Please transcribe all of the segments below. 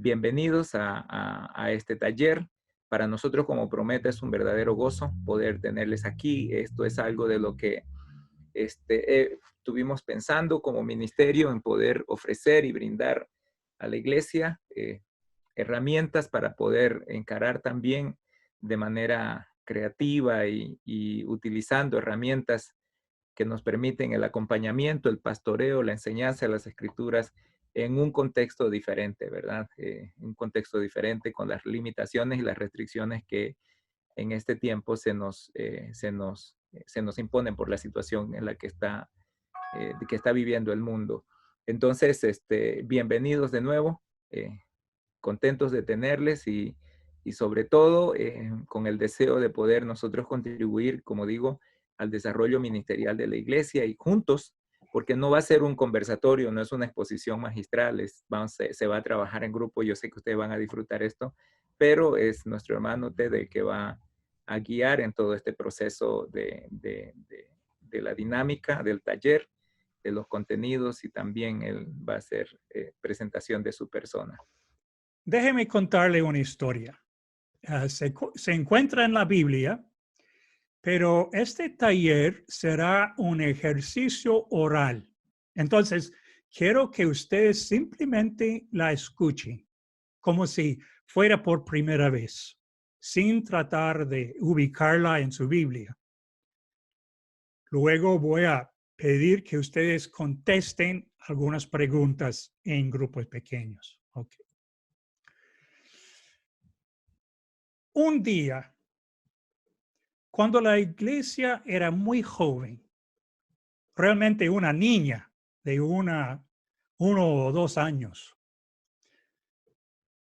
bienvenidos a este taller. Para nosotros como Prometa es un verdadero gozo poder tenerles aquí. Esto es algo de lo que estuvimos pensando como ministerio en poder ofrecer y brindar a la iglesia herramientas para poder encarar también de manera creativa y utilizando herramientas que nos permiten el acompañamiento, el pastoreo, la enseñanza de las escrituras en un contexto diferente, ¿verdad? Un contexto diferente con las limitaciones y las restricciones que en este tiempo se nos imponen por la situación en la que está viviendo el mundo. Entonces, bienvenidos de nuevo, contentos de tenerles y sobre todo con el deseo de poder nosotros contribuir, como digo, al desarrollo ministerial de la iglesia y juntos, porque no va a ser un conversatorio, no es una exposición magistral, se va a trabajar en grupo, yo sé que ustedes van a disfrutar esto, pero es nuestro hermano Ted el que va a guiar en todo este proceso de la dinámica del taller, de los contenidos y también él va a hacer presentación de su persona. Déjeme contarle una historia. Se encuentra en la Biblia, pero este taller será un ejercicio oral. Entonces, quiero que ustedes simplemente la escuchen, como si fuera por primera vez, sin tratar de ubicarla en su Biblia. Luego voy a pedir que ustedes contesten algunas preguntas en grupos pequeños. Okay. Un día, cuando la iglesia era muy joven, realmente una niña de 1 o 2 años,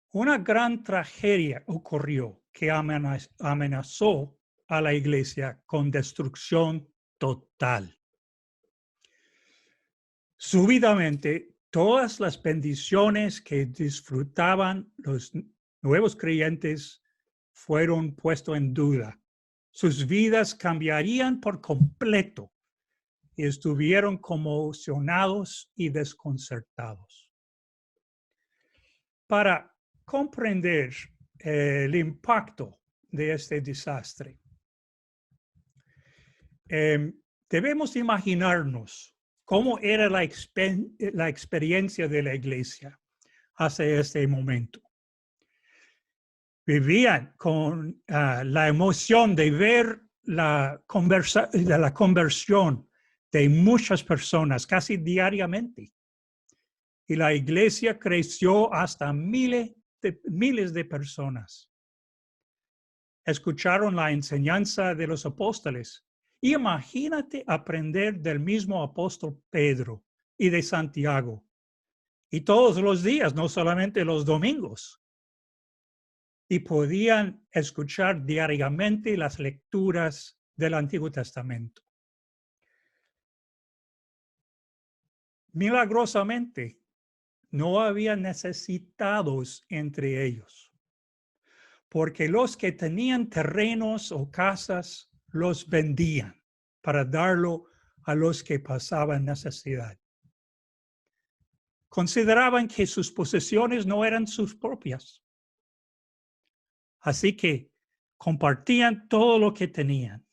una gran tragedia ocurrió que amenazó a la iglesia con destrucción total. Súbitamente, todas las bendiciones que disfrutaban los nuevos creyentes fueron puestas en duda. Sus vidas cambiarían por completo y estuvieron conmocionados y desconcertados. Para comprender el impacto de este desastre, debemos imaginarnos cómo era la experiencia de la iglesia hasta este momento. Vivían con la emoción de ver la conversión de muchas personas casi diariamente. Y la iglesia creció hasta miles de personas. Escucharon la enseñanza de los apóstoles. Imagínate aprender del mismo apóstol Pedro y de Santiago. Y todos los días, no solamente los domingos. Y podían escuchar diariamente las lecturas del Antiguo Testamento. Milagrosamente, no había necesitados entre ellos, porque los que tenían terrenos o casas los vendían para darlo a los que pasaban necesidad. Consideraban que sus posesiones no eran sus propias. Así que compartían todo lo que tenían.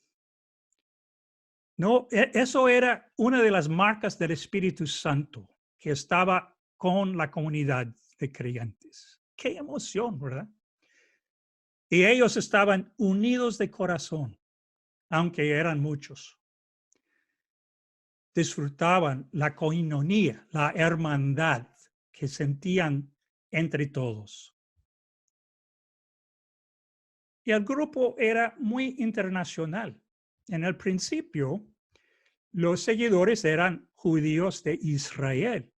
No, eso era una de las marcas del Espíritu Santo que estaba con la comunidad de creyentes. Qué emoción, ¿verdad? Y ellos estaban unidos de corazón, aunque eran muchos. Disfrutaban la coinonía, la hermandad que sentían entre todos. Y el grupo era muy internacional. En el principio, los seguidores eran judíos de Israel.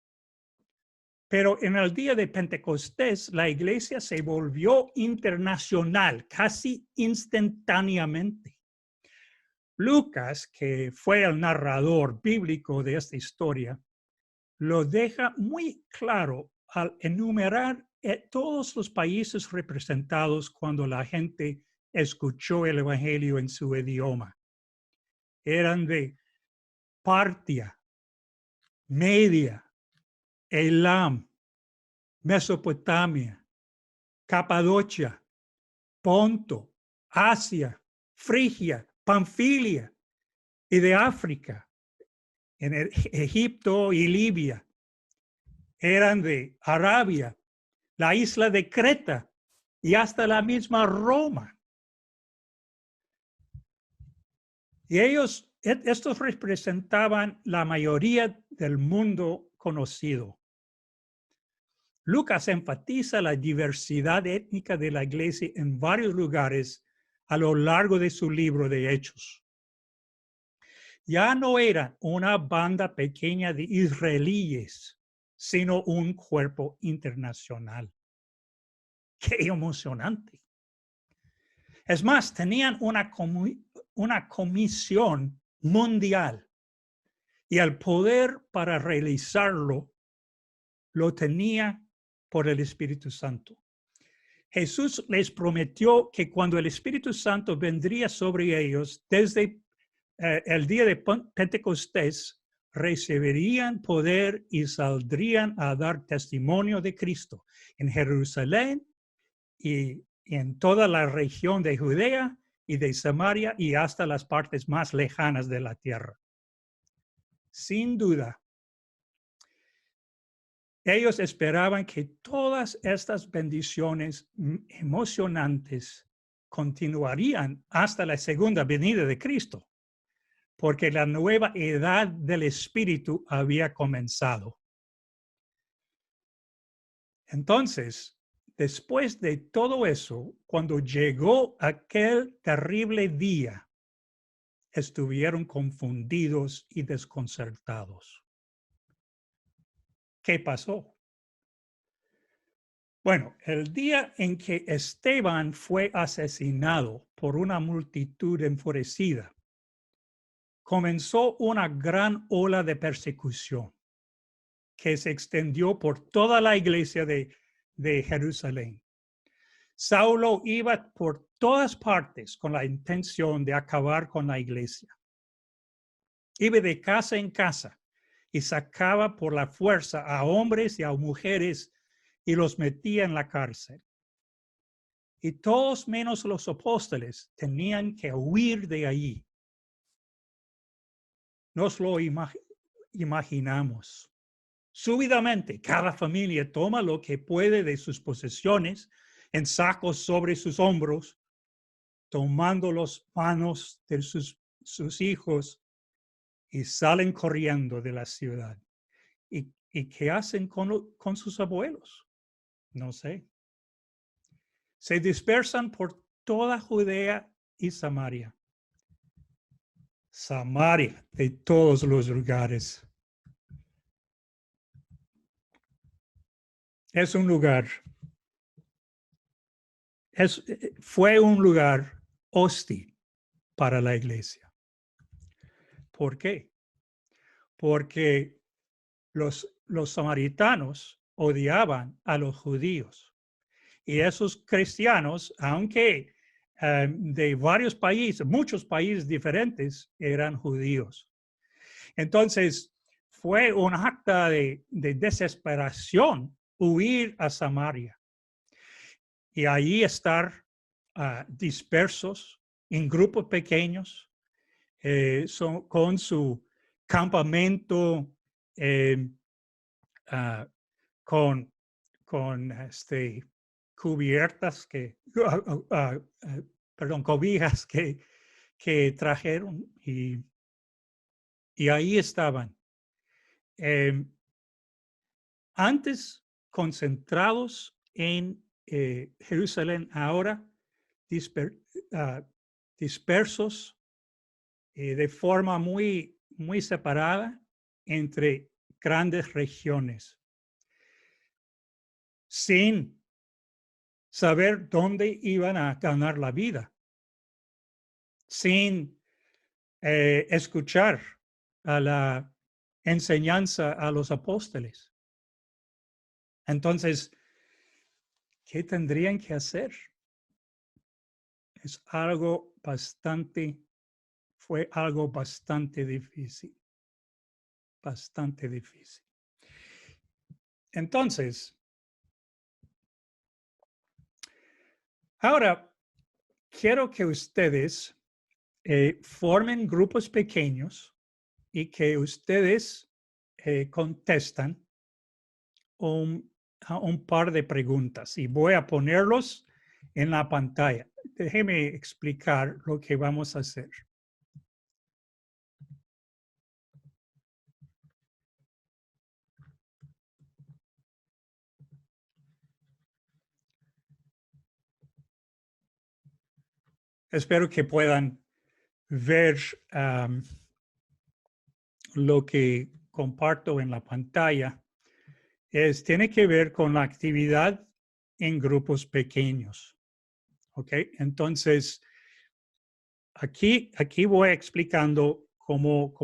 Pero en el día de Pentecostés, la iglesia se volvió internacional casi instantáneamente. Lucas, que fue el narrador bíblico de esta historia, lo deja muy claro al enumerar todos los países representados cuando la gente escuchó el evangelio en su idioma. Eran de Partia, Media, Elam, Mesopotamia, Capadocia, Ponto, Asia, Frigia, Panfilia y de África, en Egipto y Libia. Eran de Arabia, la isla de Creta y hasta la misma Roma. Y estos representaban la mayoría del mundo conocido. Lucas enfatiza la diversidad étnica de la iglesia en varios lugares a lo largo de su libro de Hechos. Ya no era una banda pequeña de israelíes, sino un cuerpo internacional. ¡Qué emocionante! Es más, tenían una comisión mundial y el poder para realizarlo lo tenía por el Espíritu Santo. Jesús les prometió que cuando el Espíritu Santo vendría sobre ellos desde el día de Pentecostés, recibirían poder y saldrían a dar testimonio de Cristo en Jerusalén y en toda la región de Judea y de Samaria y hasta las partes más lejanas de la tierra. Sin duda, ellos esperaban que todas estas bendiciones emocionantes continuarían hasta la segunda venida de Cristo, porque la nueva edad del Espíritu había comenzado. Entonces, después de todo eso, cuando llegó aquel terrible día, estuvieron confundidos y desconcertados. ¿Qué pasó? Bueno, el día en que Esteban fue asesinado por una multitud enfurecida, comenzó una gran ola de persecución que se extendió por toda la iglesia de Jerusalén. Saulo iba por todas partes con la intención de acabar con la iglesia. Iba de casa en casa y sacaba por la fuerza a hombres y a mujeres y los metía en la cárcel. Y todos menos los apóstoles tenían que huir de allí. Nos lo imaginamos. Súbitamente, cada familia toma lo que puede de sus posesiones en sacos sobre sus hombros, tomando las manos de sus hijos y salen corriendo de la ciudad. ¿Y qué hacen con sus abuelos? No sé. Se dispersan por toda Judea y Samaria. Samaria, de todos los lugares. Es un lugar, fue un lugar hostil para la iglesia. ¿Por qué? Porque los samaritanos odiaban a los judíos. Y esos cristianos, aunque de varios países, muchos países diferentes, eran judíos. Entonces, fue un acto de desesperación huir a Samaria y allí estar dispersos en grupos pequeños con su campamento con cubiertas cobijas que trajeron y ahí estaban. Antes concentrados en Jerusalén, ahora dispersos de forma muy, muy separada entre grandes regiones, sin saber dónde iban a ganar la vida, sin escuchar a la enseñanza a los apóstoles. Entonces, ¿qué tendrían que hacer? Fue algo bastante difícil. Bastante difícil. Entonces, Ahora, quiero que ustedes formen grupos pequeños y que ustedes contestan a un par de preguntas y voy a ponerlos en la pantalla. Déjeme explicar lo que vamos a hacer. Espero que puedan ver lo que comparto en la pantalla. Tiene que ver con la actividad en grupos pequeños. ¿Ok? Entonces, aquí voy explicando cómo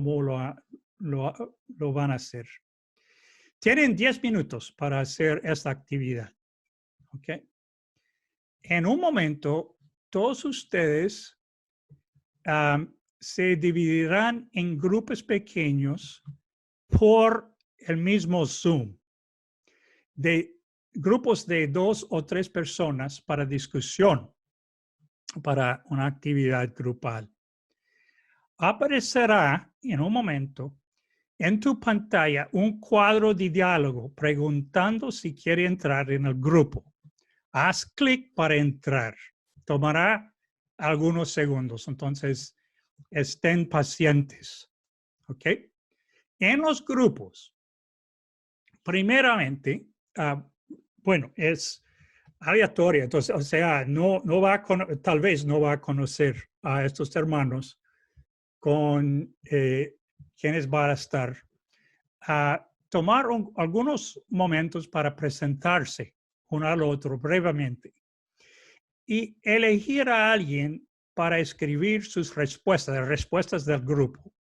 lo van a hacer. Tienen 10 minutos para hacer esta actividad. ¿Ok? En un momento, todos ustedes se dividirán en grupos pequeños por el mismo Zoom, de grupos de 2 o 3 personas para discusión, para una actividad grupal. Aparecerá en un momento en tu pantalla un cuadro de diálogo preguntando si quiere entrar en el grupo. Haz clic para entrar. Tomará algunos segundos, entonces estén pacientes. ¿Ok? En los grupos, primeramente, bueno, es aleatoria, entonces, o sea, tal vez no va a conocer a estos hermanos con quienes va a estar. Tomar algunos momentos para presentarse uno al otro brevemente y elegir a alguien para escribir sus respuestas, las respuestas del grupo.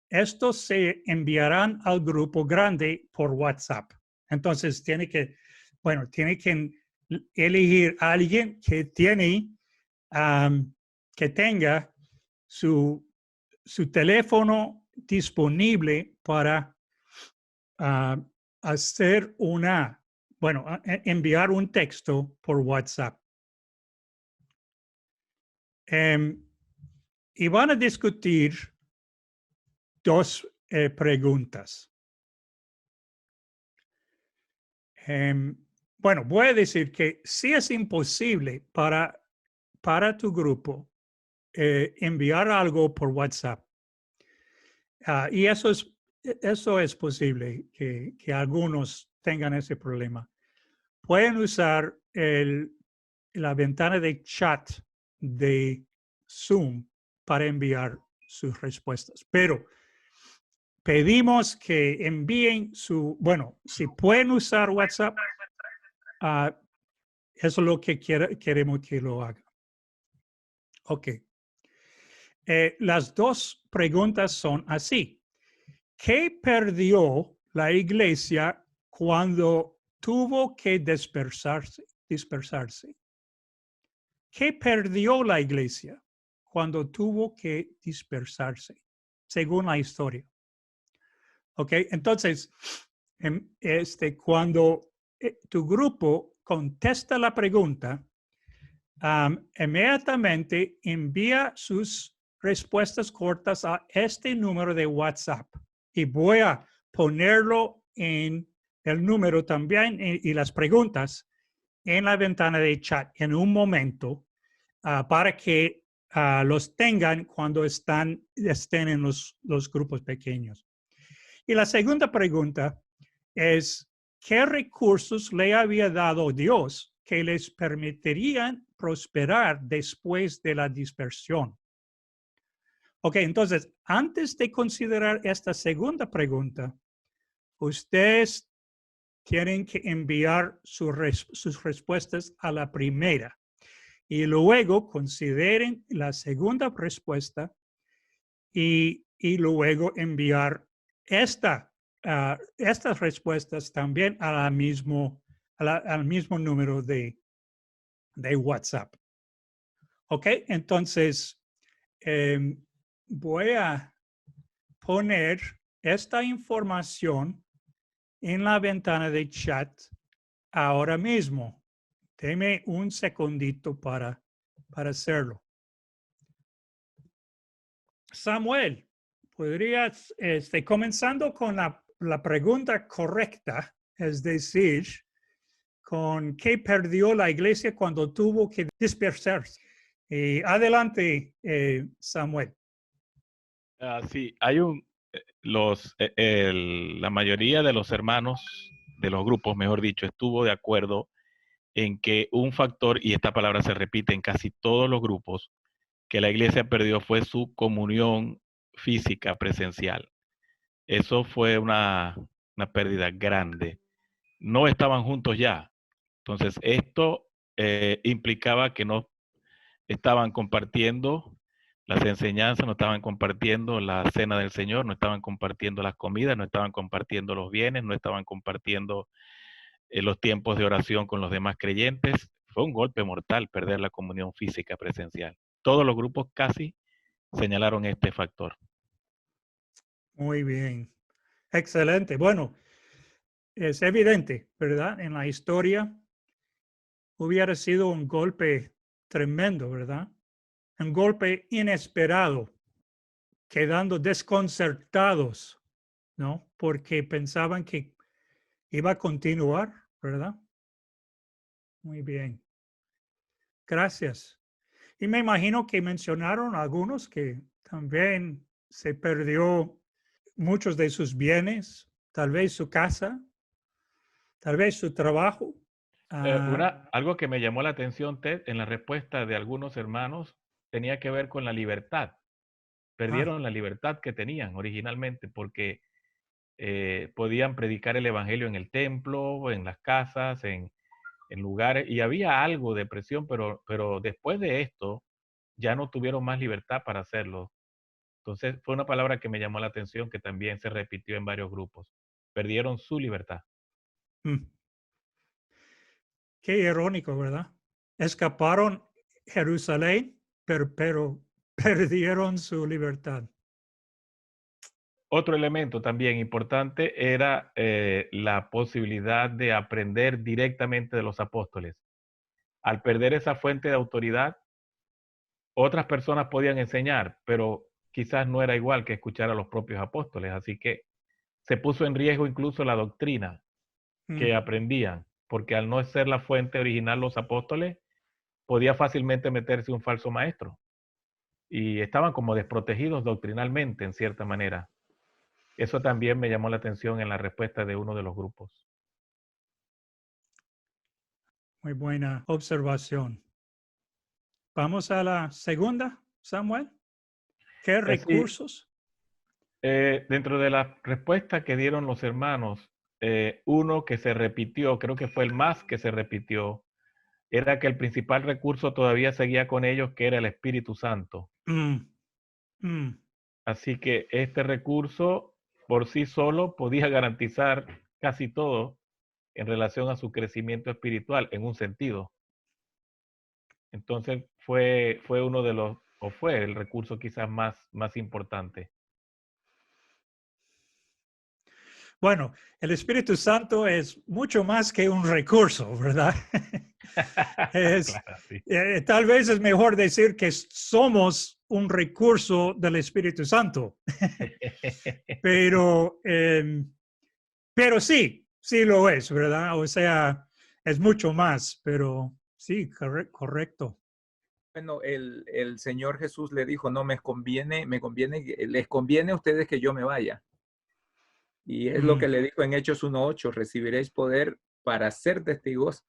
Estos se enviarán al grupo grande por WhatsApp. Entonces, tiene que elegir a alguien que tenga su teléfono disponible para hacer enviar un texto por WhatsApp. Y van a discutir dos preguntas. Bueno, voy a decir que sí es imposible para tu grupo enviar algo por WhatsApp. Y eso es posible que algunos tengan ese problema. Pueden usar la ventana de chat de Zoom para enviar sus respuestas. Pero pedimos que envíen si pueden usar WhatsApp, eso es lo que queremos que lo hagan. Ok. Las dos preguntas son así. ¿Qué perdió la iglesia cuando tuvo que dispersarse? ¿Qué perdió la iglesia cuando tuvo que dispersarse, según la historia? Ok, entonces, cuando tu grupo contesta la pregunta, inmediatamente envía sus respuestas cortas a este número de WhatsApp y voy a ponerlo en el número también y las preguntas en la ventana de chat en un momento para que los tengan cuando estén en los grupos pequeños. Y la segunda pregunta es, ¿qué recursos le había dado Dios que les permitirían prosperar después de la dispersión? Ok, entonces, antes de considerar esta segunda pregunta, ustedes tienen que enviar sus respuestas a la primera y luego consideren la segunda respuesta y luego enviar estas respuestas también al mismo número de WhatsApp. Ok, entonces voy a poner esta información en la ventana de chat ahora mismo. Deme un segundito para hacerlo. Samuel, podrías, comenzando con la pregunta correcta, es decir, con qué perdió la iglesia cuando tuvo que dispersarse. Adelante, Samuel. Sí, hay la mayoría de los hermanos de los grupos, mejor dicho, estuvo de acuerdo en que un factor, y esta palabra se repite en casi todos los grupos, que la iglesia perdió fue su comunión física presencial. Eso fue una pérdida grande. No estaban juntos ya. Entonces, esto implicaba que no estaban compartiendo las enseñanzas, no estaban compartiendo la cena del Señor, no estaban compartiendo las comidas, no estaban compartiendo los bienes, no estaban compartiendo los tiempos de oración con los demás creyentes. Fue un golpe mortal perder la comunión física presencial. Todos los grupos casi señalaron este factor. Muy bien. Excelente. Bueno, es evidente, ¿verdad? En la historia hubiera sido un golpe tremendo, ¿verdad? Un golpe inesperado, quedando desconcertados, ¿no? Porque pensaban que iba a continuar, ¿verdad? Muy bien. Gracias. Y me imagino que mencionaron algunos que también se perdió muchos de sus bienes, tal vez su casa, tal vez su trabajo. Algo que me llamó la atención, Ted, en la respuesta de algunos hermanos, tenía que ver con la libertad. Perdieron la libertad que tenían originalmente porque podían predicar el evangelio en el templo, en las casas, en lugares, y había algo de presión, pero después de esto ya no tuvieron más libertad para hacerlo. Entonces fue una palabra que me llamó la atención, que también se repitió en varios grupos. Perdieron su libertad. Qué irónico, ¿verdad? Escaparon Jerusalén, pero perdieron su libertad. Otro elemento también importante era la posibilidad de aprender directamente de los apóstoles. Al perder esa fuente de autoridad, otras personas podían enseñar, pero quizás no era igual que escuchar a los propios apóstoles. Así que se puso en riesgo incluso la doctrina que aprendían, porque al no ser la fuente original los apóstoles, podía fácilmente meterse un falso maestro. Y estaban como desprotegidos doctrinalmente, en cierta manera. Eso también me llamó la atención en la respuesta de uno de los grupos. Muy buena observación. Vamos a la segunda, Samuel. ¿Qué recursos? Dentro de la respuesta que dieron los hermanos, uno que se repitió, creo que fue el más que se repitió, era que el principal recurso todavía seguía con ellos, que era el Espíritu Santo. Así que este recurso por sí solo podía garantizar casi todo en relación a su crecimiento espiritual, en un sentido. Entonces fue uno de los, o fue el recurso quizás más importante. Bueno, el Espíritu Santo es mucho más que un recurso, ¿verdad? Claro, sí. Tal vez es mejor decir que somos un recurso del Espíritu Santo. Pero sí lo es, ¿verdad? O sea, es mucho más, pero sí, correcto. Bueno, el Señor Jesús le dijo, no, les conviene a ustedes que yo me vaya. Y es lo que le dijo en Hechos 1:8, recibiréis poder para ser testigos,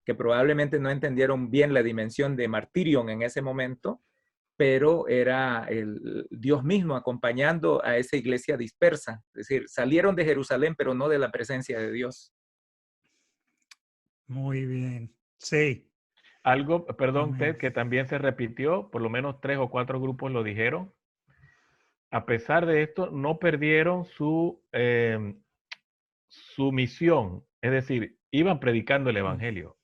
que probablemente no entendieron bien la dimensión de martirion en ese momento, pero era el Dios mismo acompañando a esa iglesia dispersa. Es decir, salieron de Jerusalén, pero no de la presencia de Dios. Muy bien, sí. Algo, perdón, Amén. Ted, que también se repitió, por lo menos 3 o 4 grupos lo dijeron. A pesar de esto, no perdieron su misión, es decir, iban predicando el evangelio.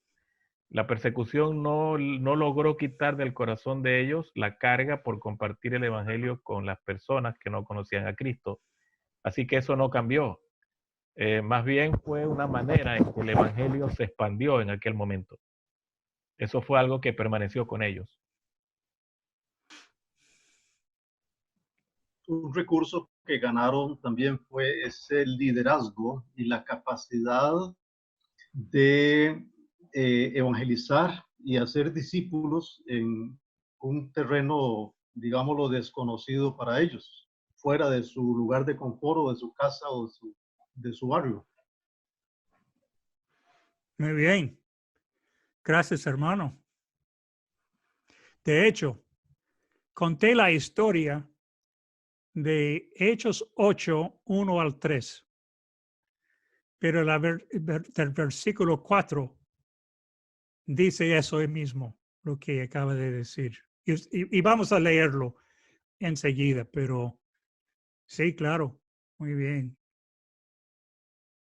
La persecución no logró quitar del corazón de ellos la carga por compartir el evangelio con las personas que no conocían a Cristo. Así que eso no cambió. Más bien fue una manera en que el evangelio se expandió en aquel momento. Eso fue algo que permaneció con ellos. Un recurso que ganaron también fue ese liderazgo y la capacidad de evangelizar y hacer discípulos en un terreno, digámoslo, desconocido para ellos, fuera de su lugar de confort o de su casa o de su barrio. Muy bien. Gracias, hermano. De hecho, conté la historia de Hechos 8, 1 al 3. Pero del versículo 4 dice eso mismo, lo que acaba de decir. Y vamos a leerlo enseguida, pero sí, claro. Muy bien.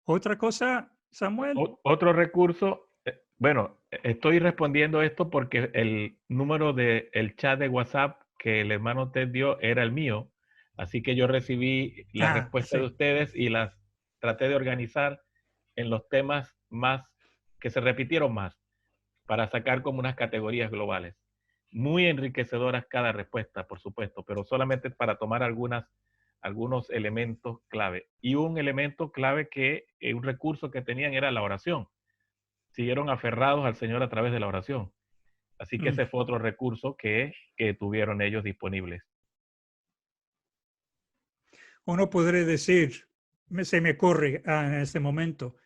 ¿Otra cosa, Samuel? Otro recurso, bueno, estoy respondiendo esto porque el número del chat de WhatsApp que el hermano Ted dio era el mío, así que yo recibí la respuesta sí. de ustedes y las traté de organizar en los temas más que se repitieron más para sacar como unas categorías globales. Muy enriquecedoras cada respuesta, por supuesto, pero solamente para tomar algunos elementos clave. Y un elemento clave un recurso que tenían era la oración. Siguieron aferrados al Señor a través de la oración. Así que ese fue otro recurso que tuvieron ellos disponibles. Uno podría decir, se me ocurre en este momento,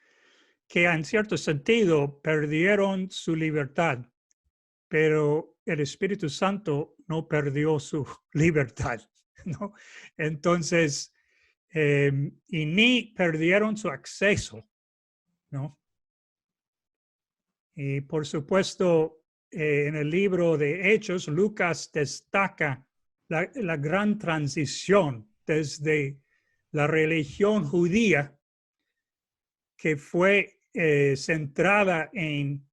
que en cierto sentido perdieron su libertad, pero el Espíritu Santo no perdió su libertad, ¿no? Entonces, y ni perdieron su acceso, ¿no? Y por supuesto, en el libro de Hechos, Lucas destaca la gran transición desde la religión judía, que fue centrada en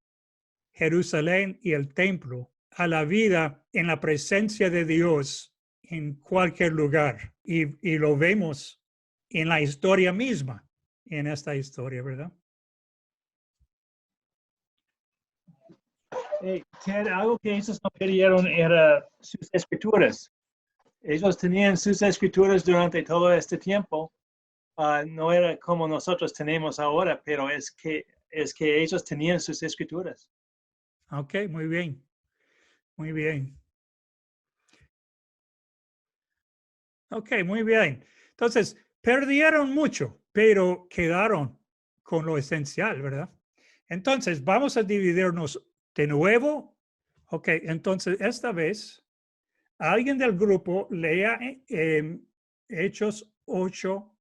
Jerusalén y el templo, a la vida en la presencia de Dios en cualquier lugar. Y lo vemos en la historia misma, en esta historia, ¿verdad? Ted, algo que ellos no perdieron era sus escrituras. Ellos tenían sus escrituras durante todo este tiempo. No era como nosotros tenemos ahora, pero es que ellos tenían sus escrituras. Ok, muy bien. Muy bien. Ok, muy bien. Entonces, perdieron mucho, pero quedaron con lo esencial, ¿verdad? Entonces, vamos a dividirnos de nuevo. Ok, entonces, esta vez, alguien del grupo lea Hechos 8,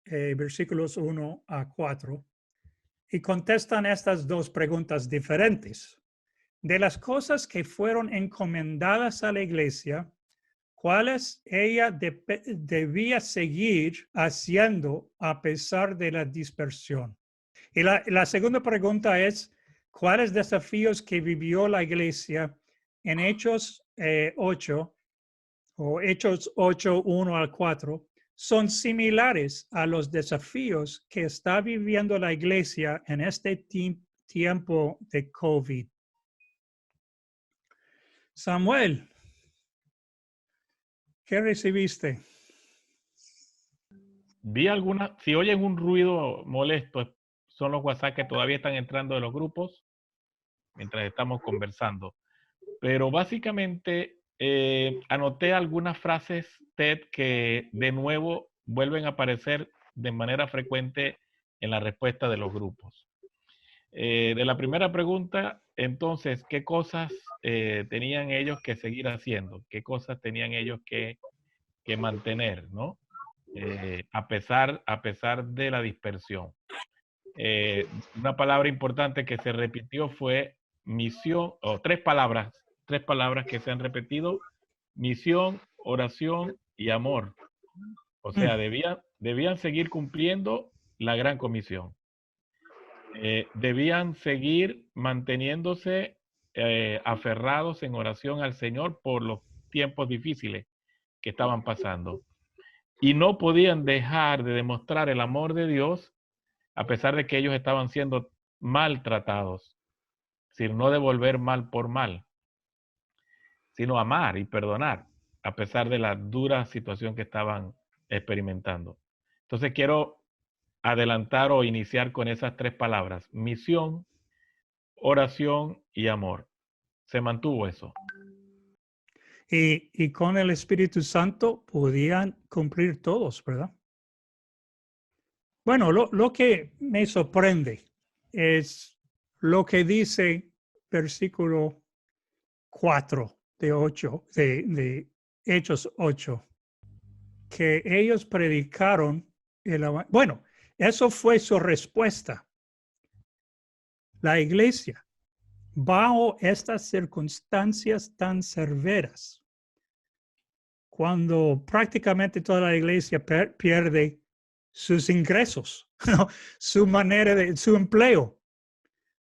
versículos 1 a 4, y contestan estas dos preguntas diferentes. De las cosas que fueron encomendadas a la iglesia, ¿cuáles ella debía seguir haciendo a pesar de la dispersión? Y la segunda pregunta es, ¿cuáles desafíos que vivió la iglesia en Hechos 8 o Hechos 8, 1 al 4 son similares a los desafíos que está viviendo la iglesia en este tiempo de COVID? Samuel, ¿qué recibiste? Vi si oyen un ruido molesto, son los WhatsApp que todavía están entrando de los grupos mientras estamos conversando. Pero básicamente anoté algunas frases, Ted, que de nuevo vuelven a aparecer de manera frecuente en la respuesta de los grupos. De la primera pregunta, entonces, ¿qué cosas tenían ellos que seguir haciendo? ¿Qué cosas tenían ellos que mantener, ¿no? A pesar de la dispersión. Una palabra importante que se repitió fue misión, o tres palabras que se han repetido: misión, oración y amor. O sea, debían seguir cumpliendo la gran comisión. Debían seguir manteniéndose aferrados en oración al Señor por los tiempos difíciles que estaban pasando. Y no podían dejar de demostrar el amor de Dios a pesar de que ellos estaban siendo maltratados. decir, no devolver mal por mal, sino amar y perdonar, a pesar de la dura situación que estaban experimentando. Entonces quiero adelantar o iniciar con esas tres palabras: misión, oración y amor. Se mantuvo eso. Y con el Espíritu Santo podían cumplir todos, ¿verdad? Bueno, lo que me sorprende es lo que dice versículo 4 de Hechos 8, que ellos predicaron bueno, eso fue su respuesta. La iglesia, bajo estas circunstancias tan severas, cuando prácticamente toda la iglesia pierde sus ingresos, ¿no? Su manera de, su empleo,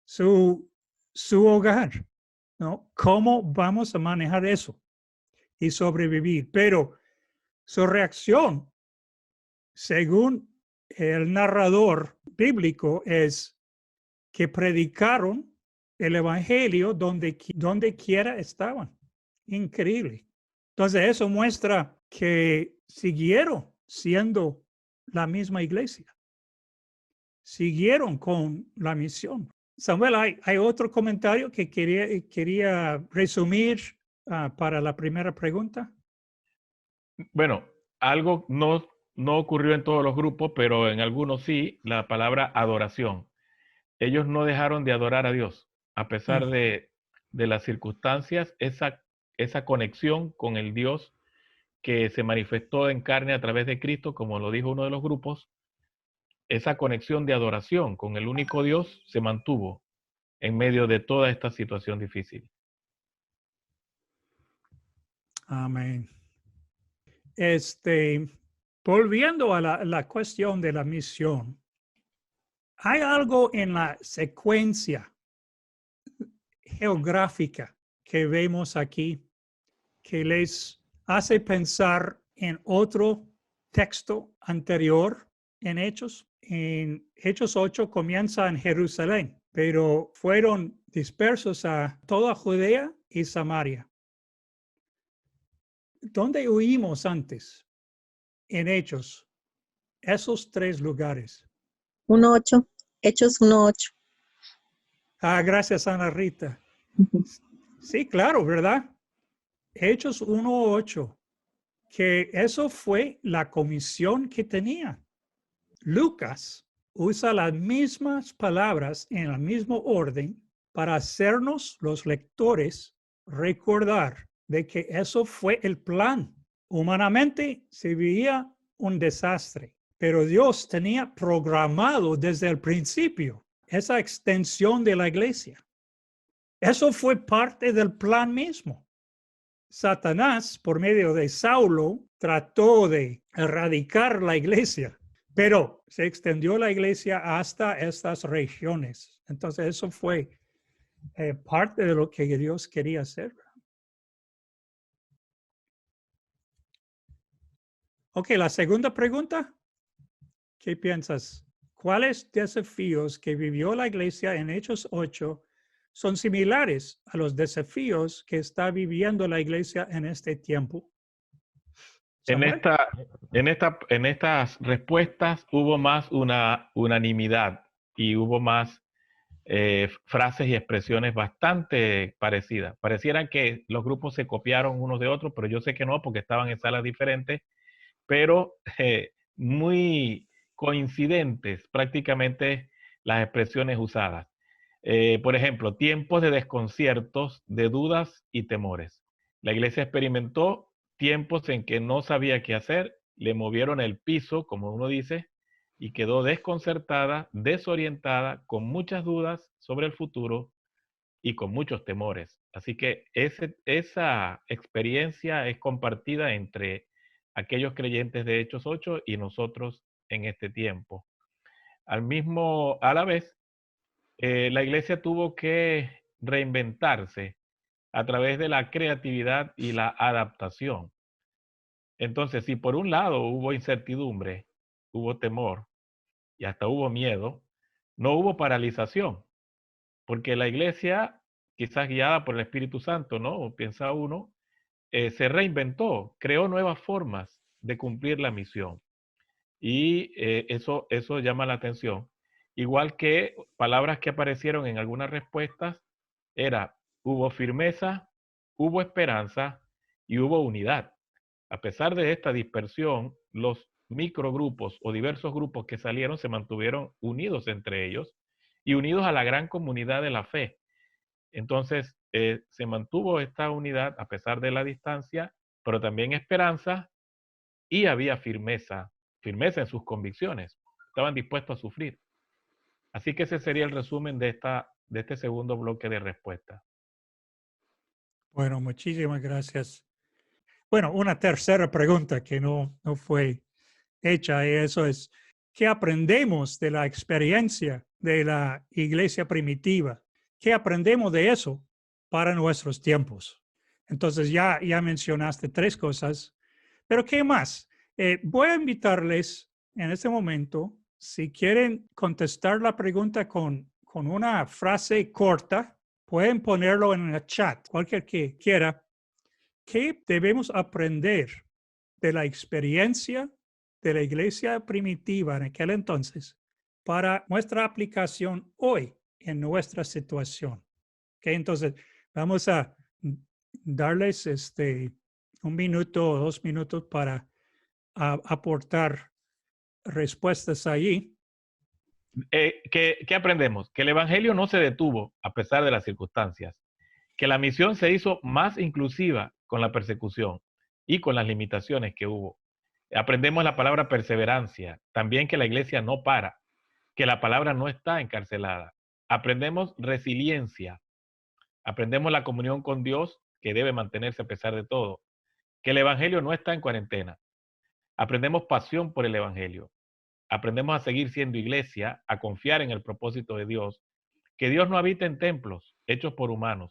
su hogar, ¿no? ¿Cómo vamos a manejar eso y sobrevivir? Pero su reacción, según el narrador bíblico, es que predicaron el evangelio donde quiera estaban. Increíble. Entonces eso muestra que siguieron siendo la misma iglesia. Siguieron con la misión. Samuel, ¿hay otro comentario que quería resumir para la primera pregunta? Bueno, algo no ocurrió en todos los grupos, pero en algunos sí, la palabra adoración. Ellos no dejaron de adorar a Dios, a pesar de las circunstancias, esa conexión con el Dios que se manifestó en carne a través de Cristo, como lo dijo uno de los grupos, esa conexión de adoración con el único Dios se mantuvo en medio de toda esta situación difícil. Amén. Volviendo a la cuestión de la misión, hay algo en la secuencia geográfica que vemos aquí que les hace pensar en otro texto anterior en Hechos. En Hechos 8 comienza en Jerusalén, pero fueron dispersos a toda Judea y Samaria. ¿Dónde huimos antes? En Hechos, esos tres lugares. 1:8, Hechos 1:8. Gracias, Ana Rita. Sí, claro, ¿verdad? Hechos 1:8, que eso fue la comisión que tenía. Lucas usa las mismas palabras en el mismo orden para hacernos los lectores recordar de que eso fue el plan. Humanamente se veía un desastre, pero Dios tenía programado desde el principio esa extensión de la iglesia. Eso fue parte del plan mismo. Satanás, por medio de Saulo, trató de erradicar la iglesia, pero se extendió la iglesia hasta estas regiones. Entonces eso fue parte de lo que Dios quería hacer. Ok, la segunda pregunta. ¿Qué piensas? ¿Cuáles desafíos que vivió la iglesia en Hechos 8 son similares a los desafíos que está viviendo la iglesia en este tiempo? En estas respuestas hubo más una unanimidad y hubo más frases y expresiones bastante parecidas. Parecieran que los grupos se copiaron unos de otros, pero yo sé que no, porque estaban en salas diferentes, pero muy coincidentes prácticamente las expresiones usadas. Por ejemplo, tiempos de desconciertos, de dudas y temores. La iglesia experimentó tiempos en que no sabía qué hacer, le movieron el piso, como uno dice, y quedó desconcertada, desorientada, con muchas dudas sobre el futuro y con muchos temores. Así que esa experiencia es compartida entre aquellos creyentes de Hechos 8 y nosotros en este tiempo. A la vez, la iglesia tuvo que reinventarse a través de la creatividad y la adaptación. Entonces, si por un lado hubo incertidumbre, hubo temor y hasta hubo miedo, no hubo paralización, porque la iglesia quizás guiada por el Espíritu Santo, ¿no? O piensa uno, se reinventó, creó nuevas formas de cumplir la misión. Y eso llama la atención. Igual que palabras que aparecieron en algunas respuestas, hubo firmeza, hubo esperanza y hubo unidad. A pesar de esta dispersión, los microgrupos o diversos grupos que salieron se mantuvieron unidos entre ellos y unidos a la gran comunidad de la fe. Entonces, se mantuvo esta unidad a pesar de la distancia, pero también esperanza, y había firmeza en sus convicciones. Estaban dispuestos a sufrir. Así que ese sería el resumen de este segundo bloque de respuesta. Bueno, muchísimas gracias. Bueno, una tercera pregunta que no fue hecha, y eso es, ¿qué aprendemos de la experiencia de la iglesia primitiva? ¿Qué aprendemos de eso para nuestros tiempos? Entonces ya mencionaste 3 cosas, pero ¿qué más? Voy a invitarles en este momento, si quieren contestar la pregunta con una frase corta, pueden ponerlo en el chat, cualquier que quiera. ¿Qué debemos aprender de la experiencia de la iglesia primitiva en aquel entonces para nuestra aplicación hoy en nuestra situación? ¿Okay? Entonces, vamos a darles 1 minuto o 2 minutos para aportar respuestas allí. ¿Qué aprendemos? Que el evangelio no se detuvo a pesar de las circunstancias, que la misión se hizo más inclusiva con la persecución y con las limitaciones que hubo. Aprendemos la palabra perseverancia, también que la iglesia no para, que la palabra no está encarcelada. Aprendemos resiliencia, aprendemos la comunión con Dios que debe mantenerse a pesar de todo, que el evangelio no está en cuarentena. Aprendemos pasión por el evangelio. Aprendemos a seguir siendo iglesia, a confiar en el propósito de Dios, que Dios no habita en templos hechos por humanos.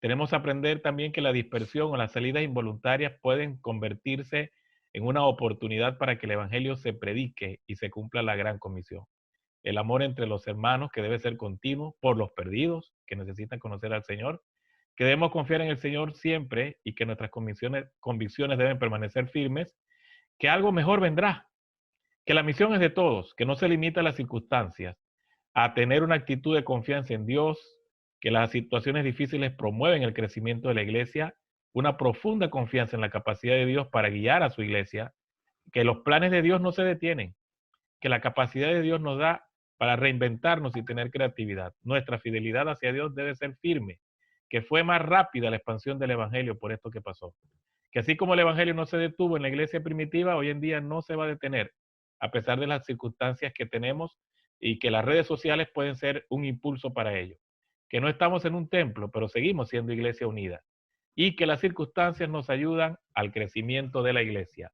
Tenemos que aprender también que la dispersión o las salidas involuntarias pueden convertirse en una oportunidad para que el evangelio se predique y se cumpla la gran comisión. El amor entre los hermanos, que debe ser continuo, por los perdidos que necesitan conocer al Señor, que debemos confiar en el Señor siempre y que nuestras convicciones deben permanecer firmes, que algo mejor vendrá, que la misión es de todos, que no se limita a las circunstancias, a tener una actitud de confianza en Dios, que las situaciones difíciles promueven el crecimiento de la iglesia, una profunda confianza en la capacidad de Dios para guiar a su iglesia, que los planes de Dios no se detienen, que la capacidad de Dios nos da para reinventarnos y tener creatividad. Nuestra fidelidad hacia Dios debe ser firme, que fue más rápida la expansión del evangelio por esto que pasó. Que así como el evangelio no se detuvo en la iglesia primitiva, hoy en día no se va a detener, a pesar de las circunstancias que tenemos, y que las redes sociales pueden ser un impulso para ello. Que no estamos en un templo, pero seguimos siendo iglesia unida. Y que las circunstancias nos ayudan al crecimiento de la iglesia.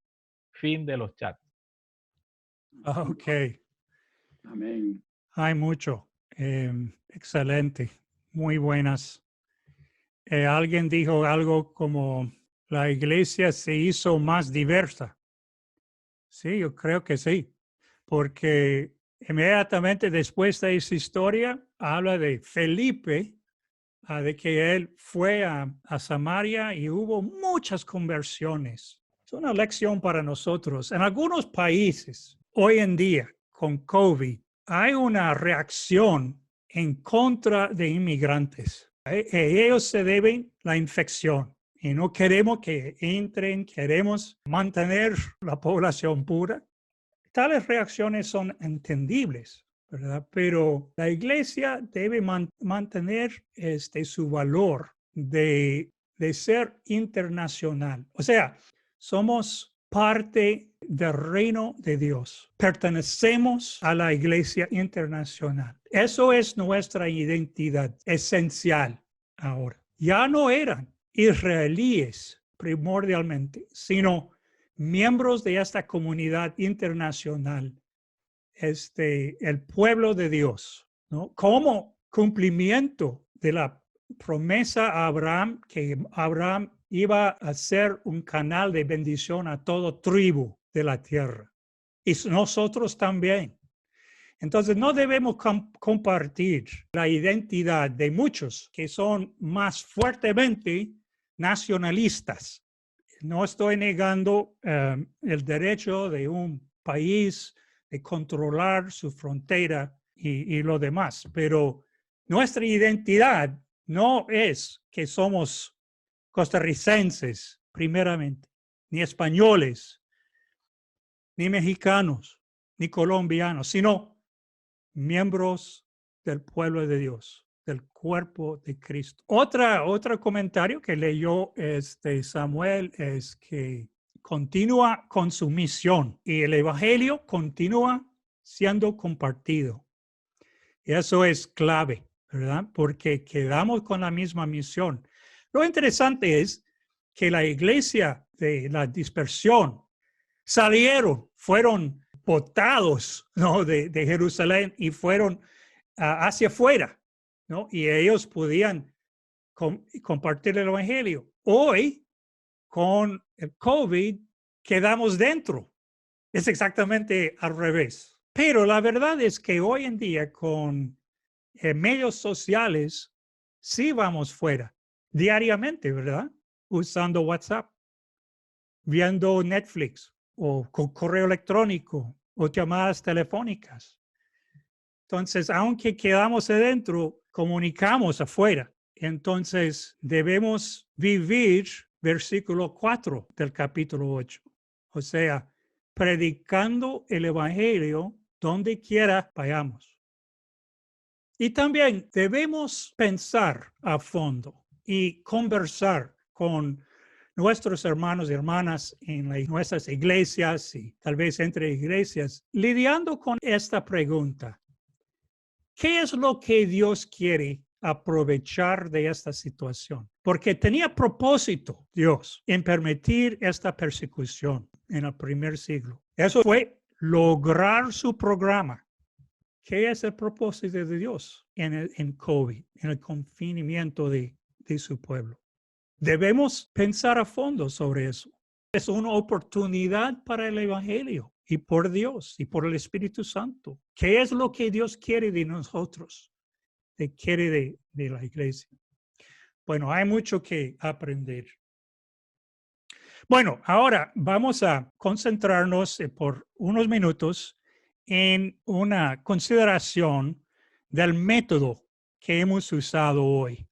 Fin de los chats. Ok. Amén. Hay mucho. Excelente. Muy buenas. Alguien dijo algo como la iglesia se hizo más diversa. Sí, yo creo que sí, porque inmediatamente después de esa historia habla de Felipe, de que él fue a Samaria y hubo muchas conversiones. Es una lección para nosotros. En algunos países, hoy en día, con COVID, hay una reacción en contra de inmigrantes. Ellos se deben la infección y no queremos que entren, queremos mantener la población pura. Tales reacciones son entendibles, ¿verdad? Pero la iglesia debe mantener su valor de ser internacional. O sea, somos parte del reino de Dios. Pertenecemos a la iglesia internacional. Eso es nuestra identidad esencial ahora. Ya no eran israelíes primordialmente, sino miembros de esta comunidad internacional, el pueblo de Dios, ¿no? Como cumplimiento de la promesa a Abraham, que Abraham iba a ser un canal de bendición a toda tribu de la tierra. Y nosotros también. Entonces, no debemos compartir la identidad de muchos que son más fuertemente nacionalistas. No estoy negando el derecho de un país de controlar su frontera y lo demás, pero nuestra identidad no es que somos costarricenses, primeramente, ni españoles, ni mexicanos, ni colombianos, sino miembros del pueblo de Dios, del cuerpo de Cristo. Otro comentario que leyó Samuel es que continúa con su misión y el evangelio continúa siendo compartido. Y eso es clave, ¿verdad? Porque quedamos con la misma misión. Lo interesante es que la iglesia de la dispersión fueron botados, ¿no? de Jerusalén y fueron hacia afuera, ¿no? Y ellos podían compartir el evangelio. Hoy, con el COVID, quedamos dentro. Es exactamente al revés. Pero la verdad es que hoy en día con medios sociales sí vamos fuera diariamente, ¿verdad? Usando WhatsApp, viendo Netflix o con correo electrónico o llamadas telefónicas. Entonces, aunque quedamos adentro, comunicamos afuera. Entonces, debemos vivir versículo 4 del capítulo 8. O sea, predicando el evangelio donde quiera vayamos. Y también debemos pensar a fondo y conversar con nuestros hermanos y hermanas en nuestras iglesias y tal vez entre iglesias, lidiando con esta pregunta. ¿Qué es lo que Dios quiere aprovechar de esta situación? Porque tenía propósito Dios en permitir esta persecución en el primer siglo. Eso fue lograr su programa. ¿Qué es el propósito de Dios en COVID, en el confinamiento de su pueblo? Debemos pensar a fondo sobre eso. Es una oportunidad para el evangelio y por Dios y por el Espíritu Santo. ¿Qué es lo que Dios quiere de nosotros? ¿Qué quiere de la iglesia? Bueno, hay mucho que aprender. Bueno, ahora vamos a concentrarnos por unos minutos en una consideración del método que hemos usado hoy.